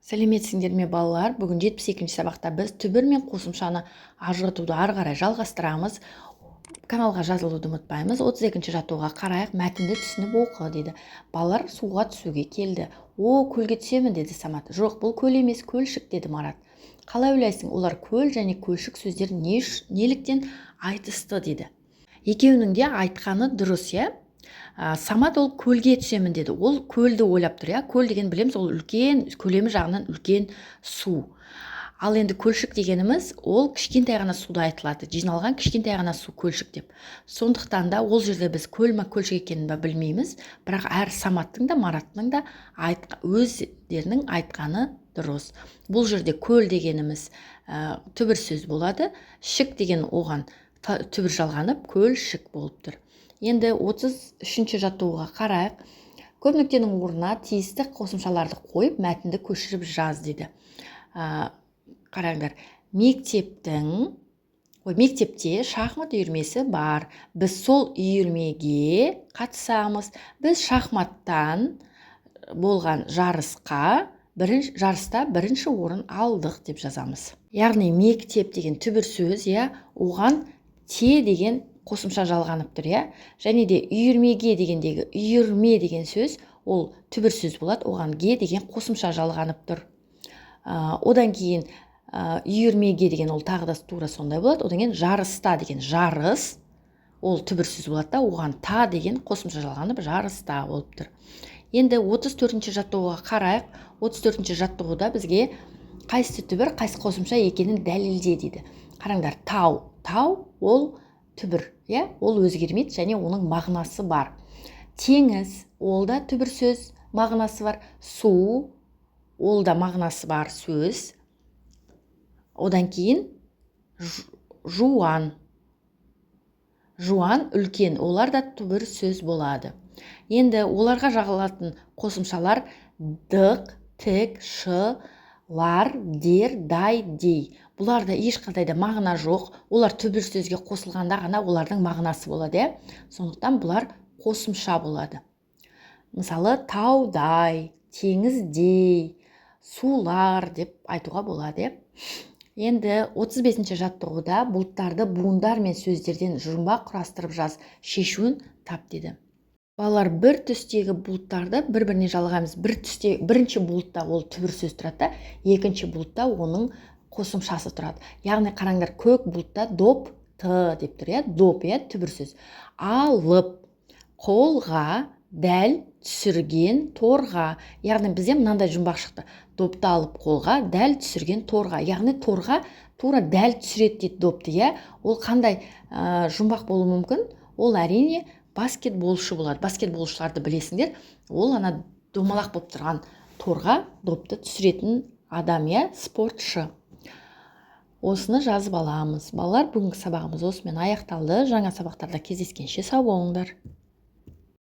Сәлеметсіңдер ме балалар? Бүгін 72-ші сабақта біз түбір мен қосымшаны ажыратуды ары қарай жалғастырамыз. Каналға жазылуды ұмытпаймыз. 32-ші жаттығуға қарайық, мәтінді түсініп оқы дейді. Балалар суға түсуге келді. Көлге түсемін деді Самат. Жоқ, бұл көл емес, көлшік деді Марат. Қалай ойлайсың, олар көл және көлшік сөздер неліктен айтысты дейді. Екеуінің де айтқаны дұрыс, иә? Самат ол көлге түсемін деді. Ол көлді ойлап тұр, иә? Көл деген білеміз, ол үлкен, көлемі жағынан үлкен су. Ал енді көлшік дегеніміз, ол кішкентай ғана суда айтылады. Жиналған кішкентай ғана су көлшік деп. Сондықтан да ол жерде біз көл ме көлшік екенін білмейміз. Бірақ әр Саматтың да Мараттың да өздерінің айтқаны дұрыс. Бұл жерде көл дегеніміз түбір сөз болады. Шік деген оған түбір жалғанып, көлшік болып тұр. Енді 33-ші жаттығуға қарайық. Көп нүктенің орнына тиісті қосымшаларды қойып, мәтінді көшіріп жаз дейді. Қараңдар, мектепте шахмат үйірмесі бар. Біз сол үйірмеге қатысамыз. Біз шахматтан болған жарыста бірінші орын алдық деп жазамыз. Яғни мектеп деген түбір сөз, оған те деген қосымша жалғанып тұр, және де үйірмеге дегендегі үйірме деген сөз, ол түбір сөз болады, оған ге деген қосымша жалғанып тұр. Одан кейін үйірмеге деген ол тағы да тура сондай болады. Одан кейін жарыста деген жарыс, ол түбір сөз болады да, оған та деген қосымша жалғанып жарыста болып тұр. Енді 34-ші жаттығуға қарайық. 34-ші жаттығуда бізге қайсы түбір, қайсы қосымша екенін дәлелде дейді. Қараңдар, тау ол түбір, ол өзгермейді және оның мағынасы бар. Теңіз, ол да түбір сөз, мағынасы бар. Су, ол да мағынасы бар сөз. Одан кейін жуан үлкен, олар да түбір сөз болады. Енді оларға жағылатын қосымшалар дық, тік, шы, лар, дер, дай, дей. Бұларда ешқандай да мағына жоқ. Олар түбір сөзге қосылғанда ғана олардың мағынасы болады. Сондықтан бұлар қосымша болады. Мысалы, таудай, теңіздей, сулар деп айтуға болады. Енді 35-ші жаттығуда бұлттарды буындар мен сөздерден жұмбақ құрастырып жаз, шешуін тап деді. Балалар, бір түстегі бұлттарды бір-біріне жалғаймыз. Бірінші бұлтта ол түбір сөз тұрады, екінші бұлтта оның қосымшасы тұрады. Яғни қараңдар, көк бұлтта доп, т деп тұр, доп, түбір сөз. Алып, қолға, дәл, түсірген, торға. Яғни бізде мынандай жұмбақ шықты. Допты алып қолға, дәл түсірген торға. Яғни торға тура дәл түсіреді дейді допты. Ол қандай жұмбақ болуы мүмкін? Ол әрине баскетболшы болады. Баскетболшыларды білесіңдер. Ол ана домалақ болып тұрған торға допты түсіретін адам, спортшы. Осыны жазып аламыз. Балалар, бүгінгі сабағымыз осымен аяқталды. Жаңа сабақтарда кездескенше сау болыңдар.